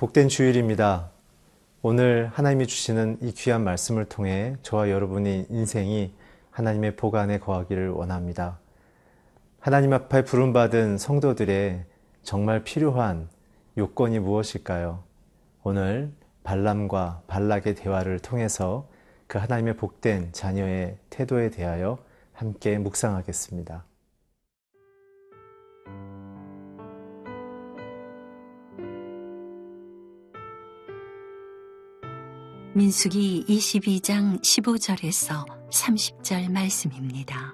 복된 주일입니다. 오늘 하나님이 주시는 이 귀한 말씀을 통해 저와 여러분의 인생이 하나님의 복 안에 거하기를 원합니다. 하나님 앞에 부름받은 성도들의 정말 필요한 요건이 무엇일까요? 오늘 발람과 발락의 대화를 통해서 그 하나님의 복된 자녀의 태도에 대하여 함께 묵상하겠습니다. 민수기 22장 15절에서 30절 말씀입니다.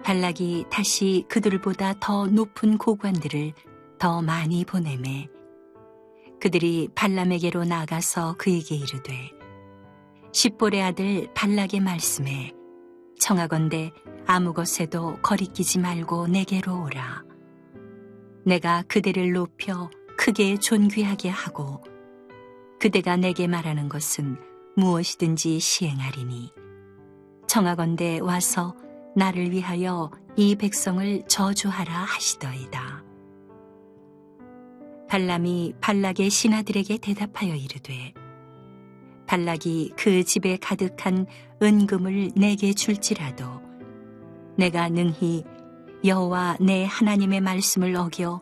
발락이 다시 그들보다 더 높은 고관들을 더 많이 보내매 그들이 발람에게로 나가서 그에게 이르되 십볼의 아들 발락의 말씀에 청하건대 아무 것에도 거리끼지 말고 내게로 오라. 내가 그대를 높여 크게 존귀하게 하고 그대가 내게 말하는 것은 무엇이든지 시행하리니 청하건대 와서 나를 위하여 이 백성을 저주하라 하시더이다. 발람이 발락의 신하들에게 대답하여 이르되 발락이 그 집에 가득한 은금을 내게 줄지라도 내가 능히 여호와 내 하나님의 말씀을 어겨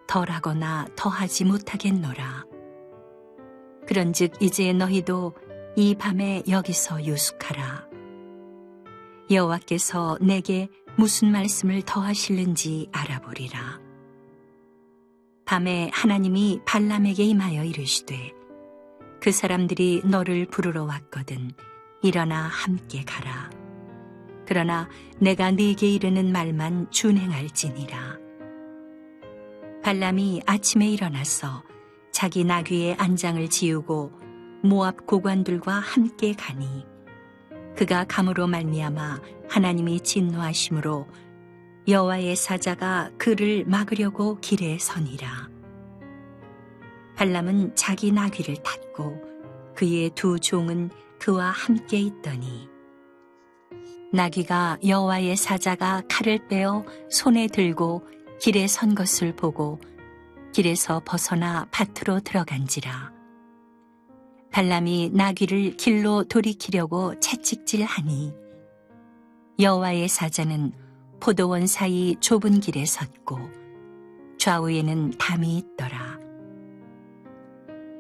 덜하거나 더하지 못하겠노라. 그런즉 이제 너희도 이 밤에 여기서 유숙하라. 여호와께서 내게 무슨 말씀을 더하실는지 알아보리라. 밤에 하나님이 발람에게 임하여 이르시되 그 사람들이 너를 부르러 왔거든 일어나 함께 가라. 그러나 내가 네게 이르는 말만 준행할지니라. 발람이 아침에 일어나서 자기 나귀의 안장을 지우고 모압 고관들과 함께 가니 그가 감으로 말미암아 하나님이 진노하심으로 여호와의 사자가 그를 막으려고 길에 서니라. 발람은 자기 나귀를 탔고 그의 두 종은 그와 함께 있더니 나귀가 여호와의 사자가 칼을 빼어 손에 들고 길에 선 것을 보고 길에서 벗어나 밭으로 들어간지라. 발람이 나귀를 길로 돌이키려고 채찍질하니 여호와의 사자는 포도원 사이 좁은 길에 섰고 좌우에는 담이 있더라.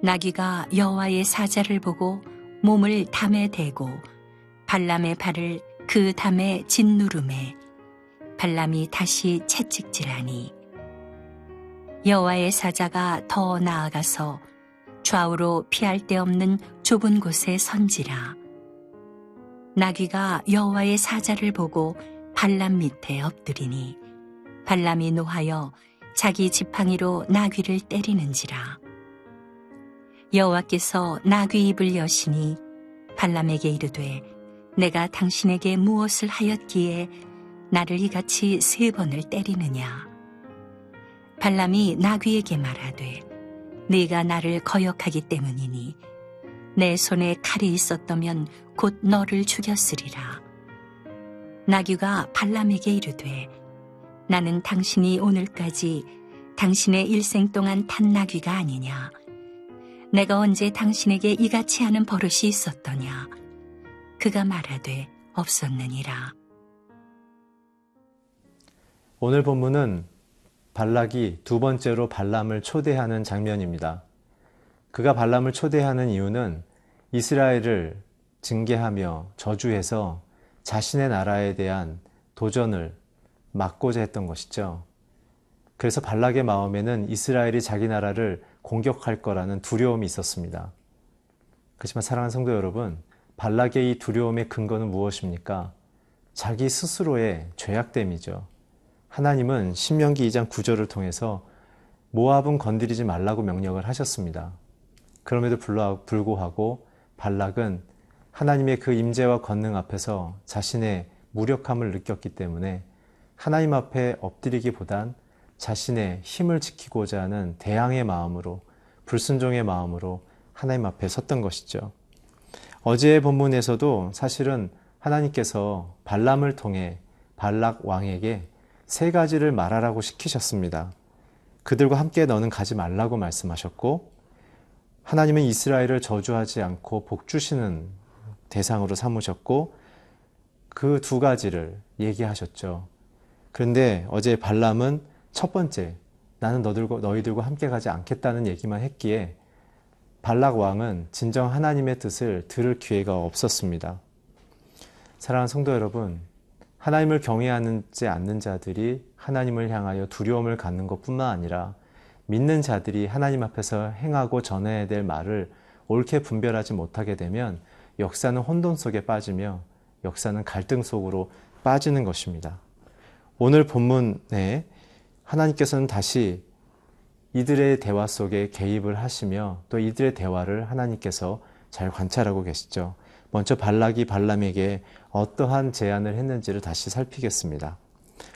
나귀가 여호와의 사자를 보고 몸을 담에 대고 발람의 발을 그 담에 짓누르매 발람이 다시 채찍질하니 여호와의 사자가 더 나아가서 좌우로 피할 데 없는 좁은 곳에 선지라. 나귀가 여호와의 사자를 보고 발람 밑에 엎드리니 발람이 노하여 자기 지팡이로 나귀를 때리는지라. 여호와께서 나귀 입을 여시니 발람에게 이르되 내가 당신에게 무엇을 하였기에 나를 이같이 3번을 때리느냐. 발람이 나귀에게 말하되 네가 나를 거역하기 때문이니 내 손에 칼이 있었다면 곧 너를 죽였으리라. 나귀가 발람에게 이르되 나는 당신이 오늘까지 당신의 일생 동안 탄 나귀가 아니냐. 내가 언제 당신에게 이같이 하는 버릇이 있었더냐. 그가 말하되 없었느니라. 오늘 본문은 발락이 두 번째로 발람을 초대하는 장면입니다. 그가 발람을 초대하는 이유는 이스라엘을 징계하며 저주해서 자신의 나라에 대한 도전을 막고자 했던 것이죠. 그래서 발락의 마음에는 이스라엘이 자기 나라를 공격할 거라는 두려움이 있었습니다. 그렇지만 사랑하는 성도 여러분, 발락의 이 두려움의 근거는 무엇입니까? 자기 스스로의 죄악됨이죠. 하나님은 신명기 2장 9절을 통해서 모압은 건드리지 말라고 명령을 하셨습니다. 그럼에도 불구하고 발락은 하나님의 그 임재와 권능 앞에서 자신의 무력함을 느꼈기 때문에 하나님 앞에 엎드리기보단 자신의 힘을 지키고자 하는 대항의 마음으로, 불순종의 마음으로 하나님 앞에 섰던 것이죠. 어제의 본문에서도 사실은 하나님께서 발람을 통해 발락 왕에게 3가지를 말하라고 시키셨습니다. 그들과 함께 너는 가지 말라고 말씀하셨고, 하나님은 이스라엘을 저주하지 않고 복 주시는 대상으로 삼으셨고, 그 두 가지를 얘기하셨죠. 그런데 어제 발람은 첫 번째, 나는 너희들과 함께 가지 않겠다는 얘기만 했기에 발락 왕은 진정 하나님의 뜻을 들을 기회가 없었습니다. 사랑하는 성도 여러분, 하나님을 경외하지 않는 자들이 하나님을 향하여 두려움을 갖는 것뿐만 아니라 믿는 자들이 하나님 앞에서 행하고 전해야 될 말을 옳게 분별하지 못하게 되면 역사는 혼돈 속에 빠지며 역사는 갈등 속으로 빠지는 것입니다. 오늘 본문에 하나님께서는 다시 이들의 대화 속에 개입을 하시며 또 이들의 대화를 하나님께서 잘 관찰하고 계시죠. 먼저 발락이 발람에게 어떠한 제안을 했는지를 다시 살피겠습니다.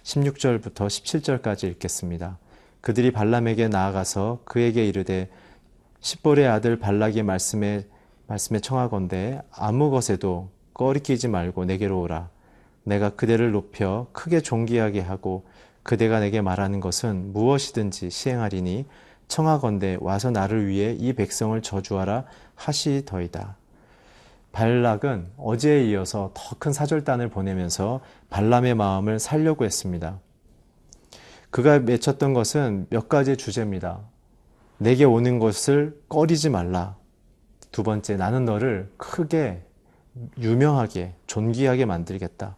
16절부터 17절까지 읽겠습니다. 그들이 발람에게 나아가서 그에게 이르되 십볼의 아들 발락의 말씀에 청하건대 아무 것에도 꺼리끼지 말고 내게로 오라. 내가 그대를 높여 크게 존귀하게 하고 그대가 내게 말하는 것은 무엇이든지 시행하리니 청하건대 와서 나를 위해 이 백성을 저주하라 하시더이다. 발락은 어제에 이어서 더 큰 사절단을 보내면서 발람의 마음을 살려고 했습니다. 그가 맺혔던 것은 몇 가지의 주제입니다. 내게 오는 것을 꺼리지 말라. 두 번째, 나는 너를 크게 유명하게 존귀하게 만들겠다.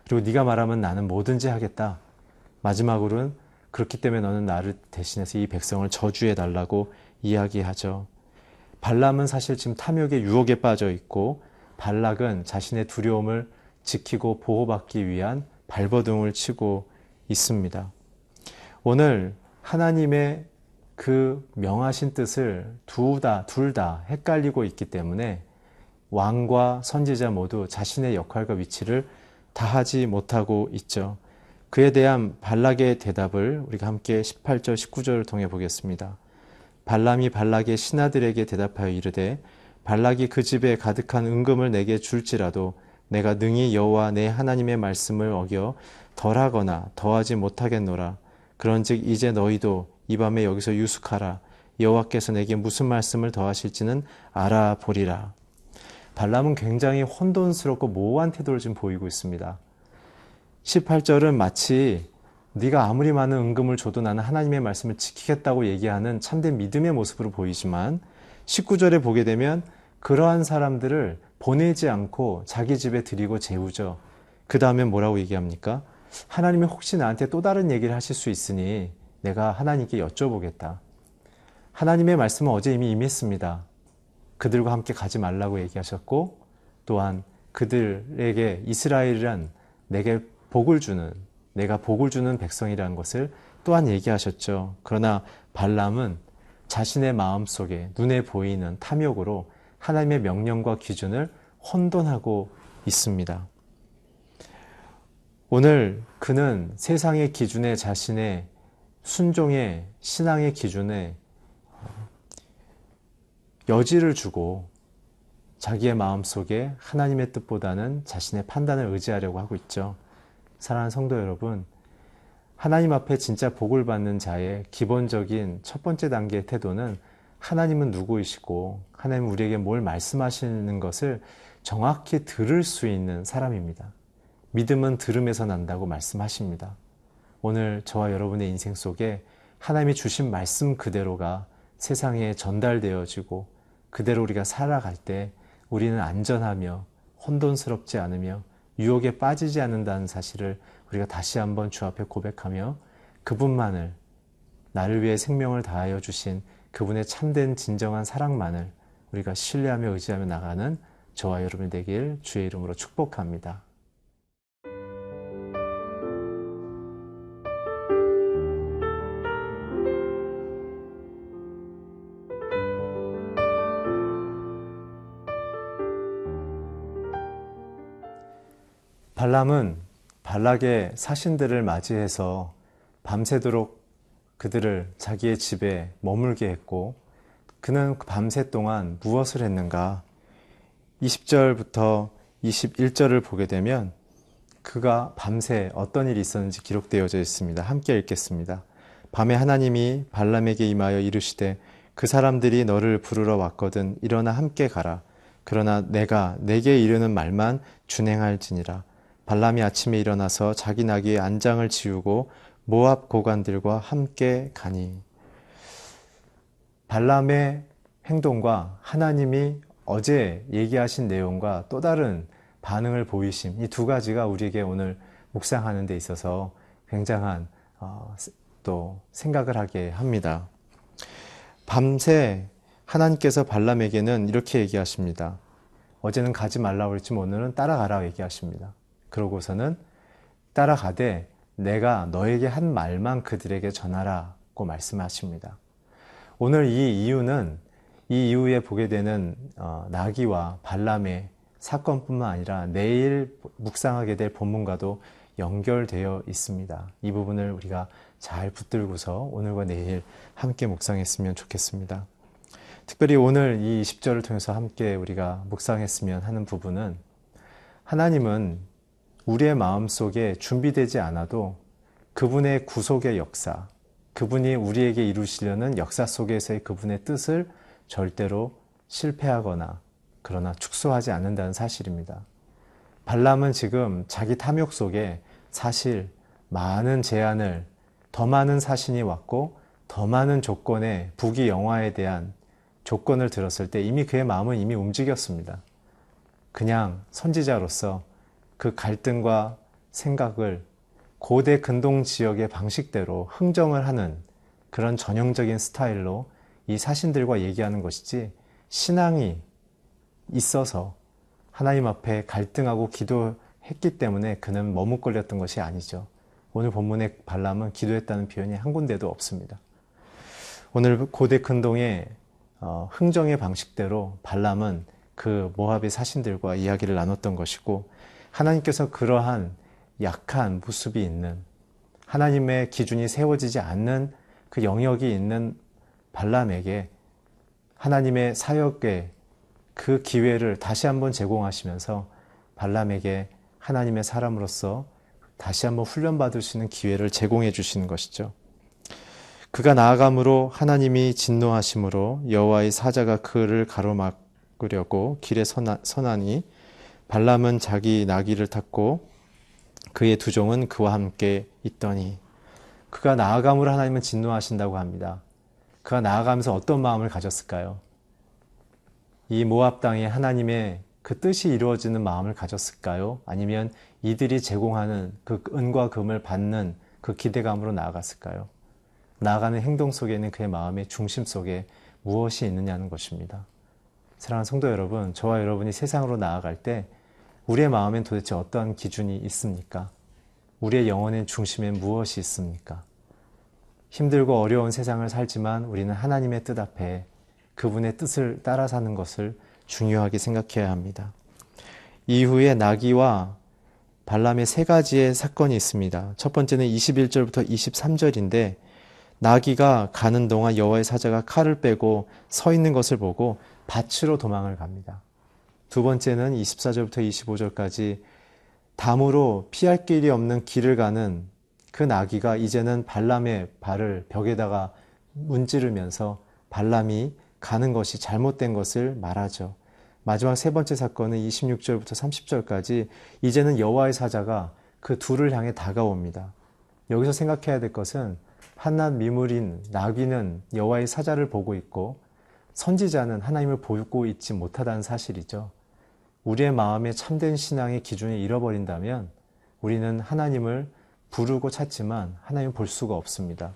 그리고 네가 말하면 나는 뭐든지 하겠다. 마지막으로는 그렇기 때문에 너는 나를 대신해서 이 백성을 저주해 달라고 이야기하죠. 발람은 사실 지금 탐욕의 유혹에 빠져 있고 발락은 자신의 두려움을 지키고 보호받기 위한 발버둥을 치고 있습니다. 오늘 하나님의 그 명하신 뜻을 둘 다 헷갈리고 있기 때문에 왕과 선지자 모두 자신의 역할과 위치를 다하지 못하고 있죠. 그에 대한 발락의 대답을 우리가 함께 18절, 19절을 통해 보겠습니다. 발람이 발락의 신하들에게 대답하여 이르되 발락이 그 집에 가득한 은금을 내게 줄지라도 내가 능히 여호와 내 하나님의 말씀을 어겨 덜하거나 더하지 못하겠노라. 그런즉 이제 너희도 이 밤에 여기서 유숙하라. 여호와께서 내게 무슨 말씀을 더하실지는 알아보리라. 발람은 굉장히 혼돈스럽고 모호한 태도를 지금 보이고 있습니다. 18절은 마치 네가 아무리 많은 은금을 줘도 나는 하나님의 말씀을 지키겠다고 얘기하는 참된 믿음의 모습으로 보이지만 19절에 보게 되면 그러한 사람들을 보내지 않고 자기 집에 들이고 재우죠. 그 다음에 뭐라고 얘기합니까? 하나님이 혹시 나한테 또 다른 얘기를 하실 수 있으니 내가 하나님께 여쭤보겠다. 하나님의 말씀은 어제 이미 임했습니다. 그들과 함께 가지 말라고 얘기하셨고 또한 그들에게 이스라엘이란 내가 복을 주는 백성이라는 것을 또한 얘기하셨죠. 그러나 발람은 자신의 마음속에 눈에 보이는 탐욕으로 하나님의 명령과 기준을 혼돈하고 있습니다. 오늘 그는 세상의 기준에 자신의 순종의 신앙의 기준에 여지를 주고 자기의 마음속에 하나님의 뜻보다는 자신의 판단을 의지하려고 하고 있죠. 사랑하는 성도 여러분, 하나님 앞에 진짜 복을 받는 자의 기본적인 첫 번째 단계의 태도는 하나님은 누구이시고 하나님은 우리에게 뭘 말씀하시는 것을 정확히 들을 수 있는 사람입니다. 믿음은 들음에서 난다고 말씀하십니다. 오늘 저와 여러분의 인생 속에 하나님이 주신 말씀 그대로가 세상에 전달되어지고 그대로 우리가 살아갈 때 우리는 안전하며 혼돈스럽지 않으며 유혹에 빠지지 않는다는 사실을 우리가 다시 한번 주 앞에 고백하며 그분만을, 나를 위해 생명을 다하여 주신 그분의 참된 진정한 사랑만을 우리가 신뢰하며 의지하며 나가는 저와 여러분이 되길 주의 이름으로 축복합니다. 발람은 발락의 사신들을 맞이해서 밤새도록 그들을 자기의 집에 머물게 했고 그는 밤새 동안 무엇을 했는가? 20절부터 21절을 보게 되면 그가 밤새 어떤 일이 있었는지 기록되어져 있습니다. 함께 읽겠습니다. 밤에 하나님이 발람에게 임하여 이르시되 그 사람들이 너를 부르러 왔거든 일어나 함께 가라. 그러나 내가 내게 이르는 말만 준행할지니라. 발람이 아침에 일어나서 자기 나귀의 안장을 지우고 모압 고관들과 함께 가니. 발람의 행동과 하나님이 어제 얘기하신 내용과 또 다른 반응을 보이심, 이 두 가지가 우리에게 오늘 묵상하는 데 있어서 굉장한 또 생각을 하게 합니다. 밤새 하나님께서 발람에게는 이렇게 얘기하십니다. 어제는 가지 말라고 그랬지만 오늘은 따라가라고 얘기하십니다. 그러고서는 따라가되 내가 너에게 한 말만 그들에게 전하라고 말씀하십니다. 오늘 이 이유는 이 이후에 보게 되는 나귀와 발람의 사건뿐만 아니라 내일 묵상하게 될 본문과도 연결되어 있습니다. 이 부분을 우리가 잘 붙들고서 오늘과 내일 함께 묵상했으면 좋겠습니다. 특별히 오늘 이 20절을 통해서 함께 우리가 묵상했으면 하는 부분은 하나님은 우리의 마음속에 준비되지 않아도 그분의 구속의 역사, 그분이 우리에게 이루시려는 역사 속에서의 그분의 뜻을 절대로 실패하거나 그러나 축소하지 않는다는 사실입니다. 발람은 지금 자기 탐욕 속에 사실 많은 제안을, 더 많은 사신이 왔고 더 많은 조건의 부귀영화에 대한 조건을 들었을 때 이미 그의 마음은 이미 움직였습니다. 그냥 선지자로서 그 갈등과 생각을 고대 근동 지역의 방식대로 흥정을 하는 그런 전형적인 스타일로 이 사신들과 얘기하는 것이지, 신앙이 있어서 하나님 앞에 갈등하고 기도했기 때문에 그는 머뭇거렸던 것이 아니죠. 오늘 본문의 발람은 기도했다는 표현이 한 군데도 없습니다. 오늘 고대 근동의 흥정의 방식대로 발람은 그 모압의 사신들과 이야기를 나눴던 것이고, 하나님께서 그러한 약한 모습이 있는, 하나님의 기준이 세워지지 않는 그 영역이 있는 발람에게 하나님의 사역의 그 기회를 다시 한번 제공하시면서 발람에게 하나님의 사람으로서 다시 한번 훈련받을 수 있는 기회를 제공해 주시는 것이죠. 그가 나아감으로 하나님이 진노하심으로 여호와의 사자가 그를 가로막으려고 길에 서나니 발람은 자기 나귀를 탔고 그의 두 종은 그와 함께 있더니. 그가 나아감으로 하나님은 진노하신다고 합니다. 그가 나아가면서 어떤 마음을 가졌을까요? 이 모압 땅에 하나님의 그 뜻이 이루어지는 마음을 가졌을까요? 아니면 이들이 제공하는 그 은과 금을 받는 그 기대감으로 나아갔을까요? 나아가는 행동 속에는 그의 마음의 중심 속에 무엇이 있느냐는 것입니다. 사랑하는 성도 여러분, 저와 여러분이 세상으로 나아갈 때 우리의 마음엔 도대체 어떠한 기준이 있습니까? 우리의 영혼의 중심엔 무엇이 있습니까? 힘들고 어려운 세상을 살지만 우리는 하나님의 뜻 앞에 그분의 뜻을 따라 사는 것을 중요하게 생각해야 합니다. 이후에 나귀와 발람의 세 가지의 사건이 있습니다. 첫 번째는 21절부터 23절인데 나귀가 가는 동안 여호와의 사자가 칼을 빼고 서 있는 것을 보고 밭으로 도망을 갑니다. 두 번째는 24절부터 25절까지 담으로 피할 길이 없는 길을 가는 그 나귀가 이제는 발람의 발을 벽에다가 문지르면서 발람이 가는 것이 잘못된 것을 말하죠. 마지막 세 번째 사건은 26절부터 30절까지 이제는 여호와의 사자가 그 둘을 향해 다가옵니다. 여기서 생각해야 될 것은 한낱 미물인 나귀는 여호와의 사자를 보고 있고 선지자는 하나님을 보고 있지 못하다는 사실이죠. 우리의 마음에 참된 신앙의 기준을 잃어버린다면 우리는 하나님을 부르고 찾지만 하나님을 볼 수가 없습니다.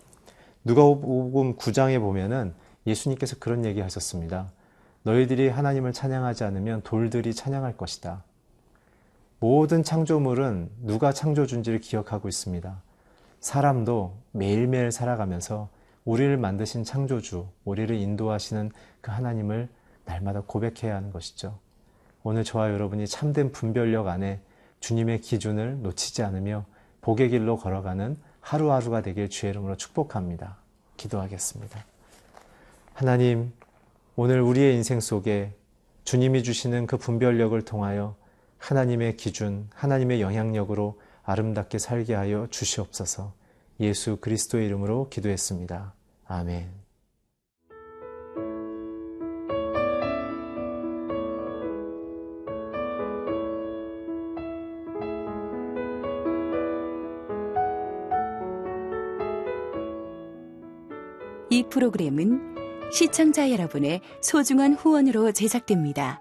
누가복음 9장에 보면은 예수님께서 그런 얘기 하셨습니다. 너희들이 하나님을 찬양하지 않으면 돌들이 찬양할 것이다. 모든 창조물은 누가 창조준지를 기억하고 있습니다. 사람도 매일매일 살아가면서 우리를 만드신 창조주, 우리를 인도하시는 그 하나님을 날마다 고백해야 하는 것이죠. 오늘 저와 여러분이 참된 분별력 안에 주님의 기준을 놓치지 않으며 복의 길로 걸어가는 하루하루가 되길 주의 이름으로 축복합니다. 기도하겠습니다. 하나님, 오늘 우리의 인생 속에 주님이 주시는 그 분별력을 통하여 하나님의 기준, 하나님의 영향력으로 아름답게 살게 하여 주시옵소서. 예수 그리스도의 이름으로 기도했습니다. 아멘. 이 프로그램은 시청자 여러분의 소중한 후원으로 제작됩니다.